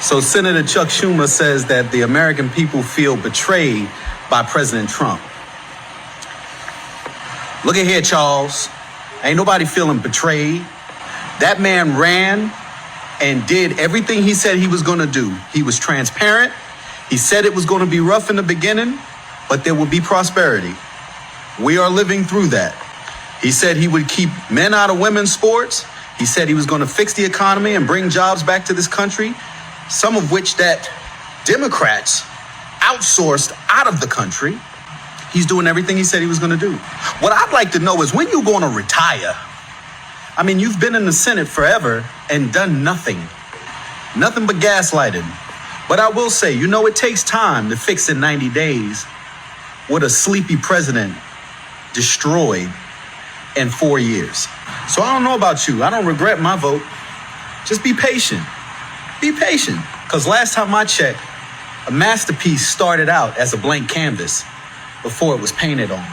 So Senator Chuck Schumer says that the American people feel betrayed by President Trump. Look at here, Charles. Ain't nobody feeling betrayed. That man ran and did everything he said he was going to do. He was transparent. He said it was going to be rough in the beginning, but there will be prosperity. We are living through that. He said he would keep men out of women's sports. He said he was going to fix the economy and bring jobs back to this country, some of which that Democrats outsourced out of the country. He's doing everything he said he was going to do. What I'd like to know is when you're going to retire. I mean, you've been in the Senate forever and done nothing but gaslighting. But I will say, it takes time to fix in 90 days what a sleepy president destroyed in 4 years. So I don't know about you. I don't regret my vote. Just be patient. Be patient. Because last time I checked, a masterpiece started out as a blank canvas before it was painted on.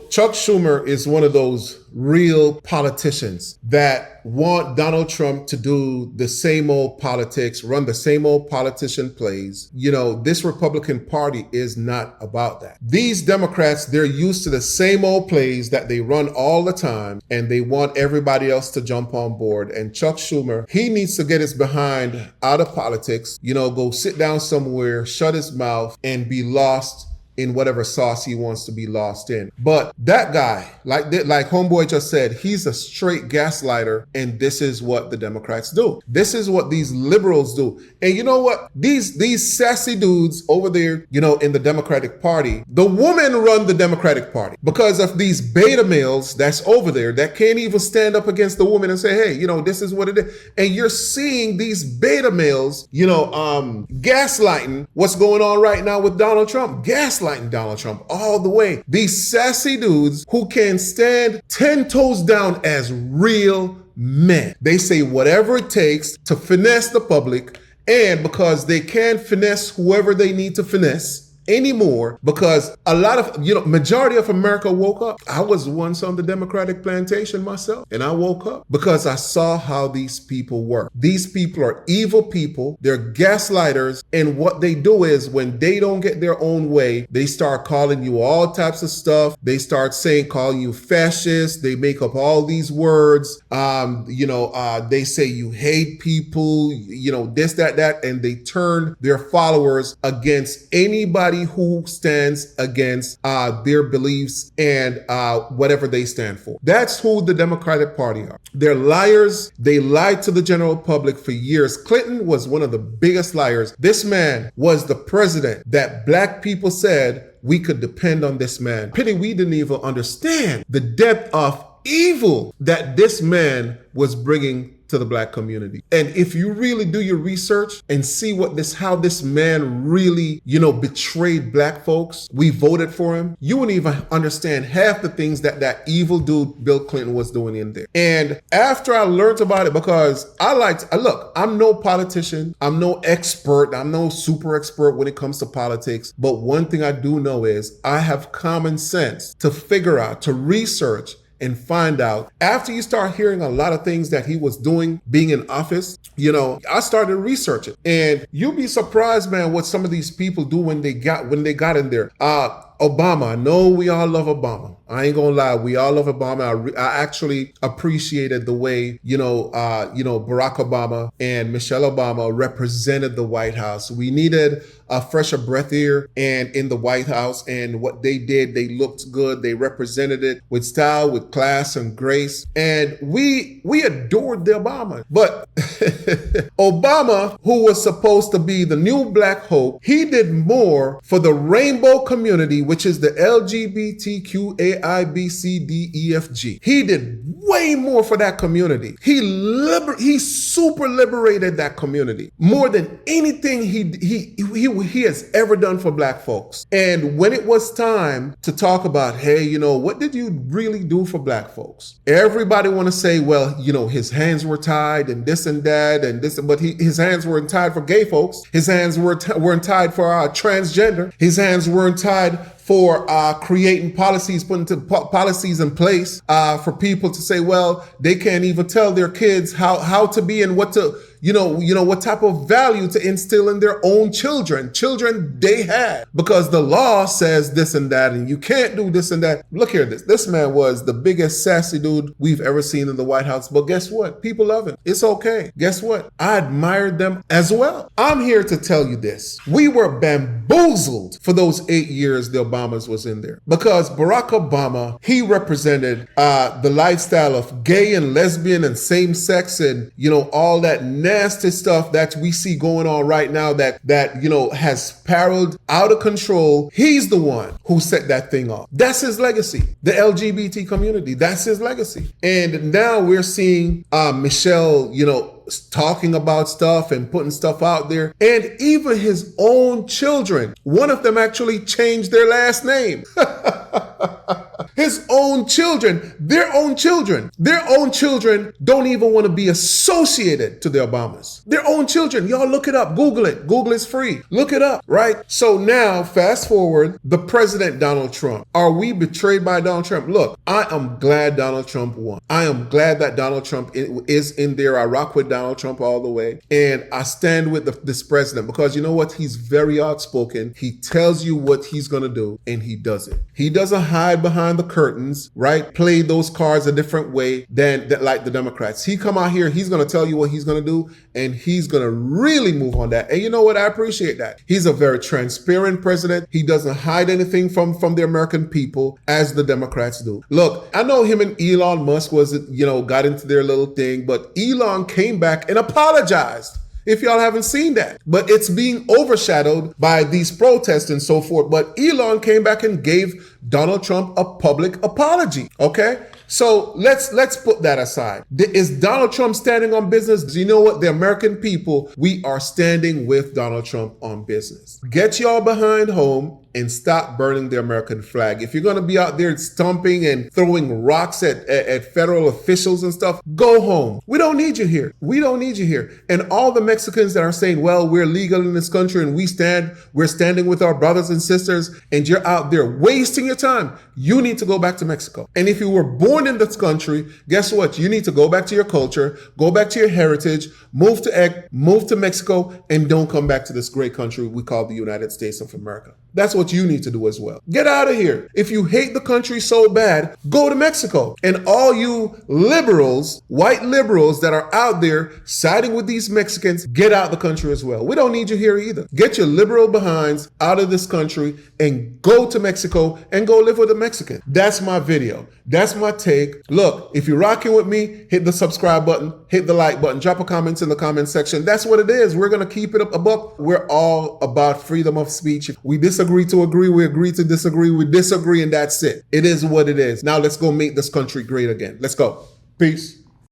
Chuck Schumer is one of those real politicians that want Donald Trump to do the same old politics, run the same old politician plays. This Republican Party is not about that. These Democrats, they're used to the same old plays that they run all the time, and they want everybody else to jump on board. And Chuck Schumer, he needs to get his behind out of politics, go sit down somewhere, shut his mouth, and be lost in whatever sauce he wants to be lost in. But that guy, like Homeboy just said, he's a straight gaslighter, and this is what the Democrats do. This is what these liberals do. And you know what? These sassy dudes over there, in the Democratic Party, the women run the Democratic Party because of these beta males that's over there that can't even stand up against the woman and say, hey, this is what it is. And you're seeing these beta males, gaslighting what's going on right now with Donald Trump. Gaslighting Donald Trump all the way. These sassy dudes who can stand 10 toes down as real men. They say whatever it takes to finesse the public, and because they can't finesse whoever they need to finesse anymore, because a lot of, majority of America woke up. I was once on the Democratic plantation myself, and I woke up because I saw how these people work. These people are evil people. They're gaslighters. And what they do is when they don't get their own way, they start calling you all types of stuff. They start calling you fascist. They make up all these words. They say you hate people, this, that, and they turn their followers against anybody who stands against their beliefs and whatever they stand for. That's who the Democratic Party are. They're liars. They lied to the general public for years. Clinton was one of the biggest liars. This man was the president that black people said we could depend on this man. Pity we didn't even understand the depth of evil that this man was bringing to the black community. And if you really do your research and see how this man really, betrayed black folks, we voted for him, you wouldn't even understand half the things that evil dude Bill Clinton was doing in there. And after I learned about it, because look, I'm no politician, I'm no expert, I'm no super expert when it comes to politics, but one thing I do know is I have common sense to figure out, to research, and find out. After you start hearing a lot of things that he was doing, being in office, I started researching. And you'll be surprised, man, what some of these people do when they got in there. Obama, I know we all love Obama. I ain't gonna lie, we all love Obama. I actually appreciated the way, Barack Obama and Michelle Obama represented the White House. We needed a fresher breath here and in the White House, and what they did, they looked good. They represented it with style, with class and grace. And we adored the Obama. But Obama, who was supposed to be the new black hope, he did more for the rainbow community, which is the LGBTQAIBCDEFG. He did way more for that community. He super liberated that community more than anything he has ever done for black folks. And when it was time to talk about, hey, what did you really do for black folks? Everybody want to say, well, his hands were tied and this and that and this, but his hands weren't tied for gay folks. His hands weren't tied for transgender. His hands weren't tied for creating policies, putting policies in place for people to say, well, they can't even tell their kids how to be and what to, what type of value to instill in their own children they had, because the law says this and that, and you can't do this and that. Look here, this man was the biggest sassy dude we've ever seen in the White House, but guess what? People love him. It's okay. Guess what? I admired them as well. I'm here to tell you this. We were bamboozled for those 8 years the Obamas was in there, because Barack Obama, he represented the lifestyle of gay and lesbian and same sex and, all that nasty stuff that we see going on right now that has spiraled out of control. He's the one who set that thing off. That's his legacy. The LGBT community, that's his legacy. And now we're seeing Michelle, talking about stuff and putting stuff out there. And even his own children, one of them actually changed their last name. His own children, their own children don't even want to be associated to the Obamas. Their own children. Y'all look it up. Google it. Google is free. Look it up, right? So now, fast forward, the president, Donald Trump. Are we betrayed by Donald Trump? Look, I am glad Donald Trump won. I am glad that Donald Trump is in there. I rock with Donald Trump all the way. And I stand with this president because you know what? He's very outspoken. He tells you what he's going to do and he does it. He doesn't hide behind the curtains, right? Play those cards a different way than like the Democrats. He come out here, he's going to tell you what he's going to do, and he's going to really move on that. And you know what? I appreciate that. He's a very transparent president. He doesn't hide anything from the American people as the Democrats do. Look, I know him and Elon Musk got into their little thing, but Elon came back and apologized. If y'all haven't seen that, but it's being overshadowed by these protests and so forth. But Elon came back and gave Donald Trump a public apology. Okay. So let's put that aside. Is Donald Trump standing on business? You know what? The American people, we are standing with Donald Trump on business. Get y'all behind home and stop burning the American flag. If you're going to be out there stomping and throwing rocks at federal officials and stuff, go home. We don't need you here. We don't need you here. And all the Mexicans that are saying, well, we're legal in this country and we're standing with our brothers and sisters, and you're out there wasting your time, you need to go back to Mexico. And if you were born in this country, guess what? You need to go back to your culture, go back to your heritage, move to Mexico, and don't come back to this great country we call the United States of America. That's what you need to do as well. Get out of here. If you hate the country so bad, go to Mexico. And all you liberals, white liberals that are out there siding with these Mexicans, get out the country as well. We don't need you here either. Get your liberal behinds out of this country and go to Mexico and go live with a Mexican. That's my video. That's my take. Look, if you're rocking with me, hit the subscribe button, hit the like button, drop a comment in the comment section. That's what it is. We're going to keep it up a buck. We're all about freedom of speech. If we disagree to agree, we agree to disagree, we disagree, and that's it. It is what it is. Now let's go make this country great again. Let's go. Peace.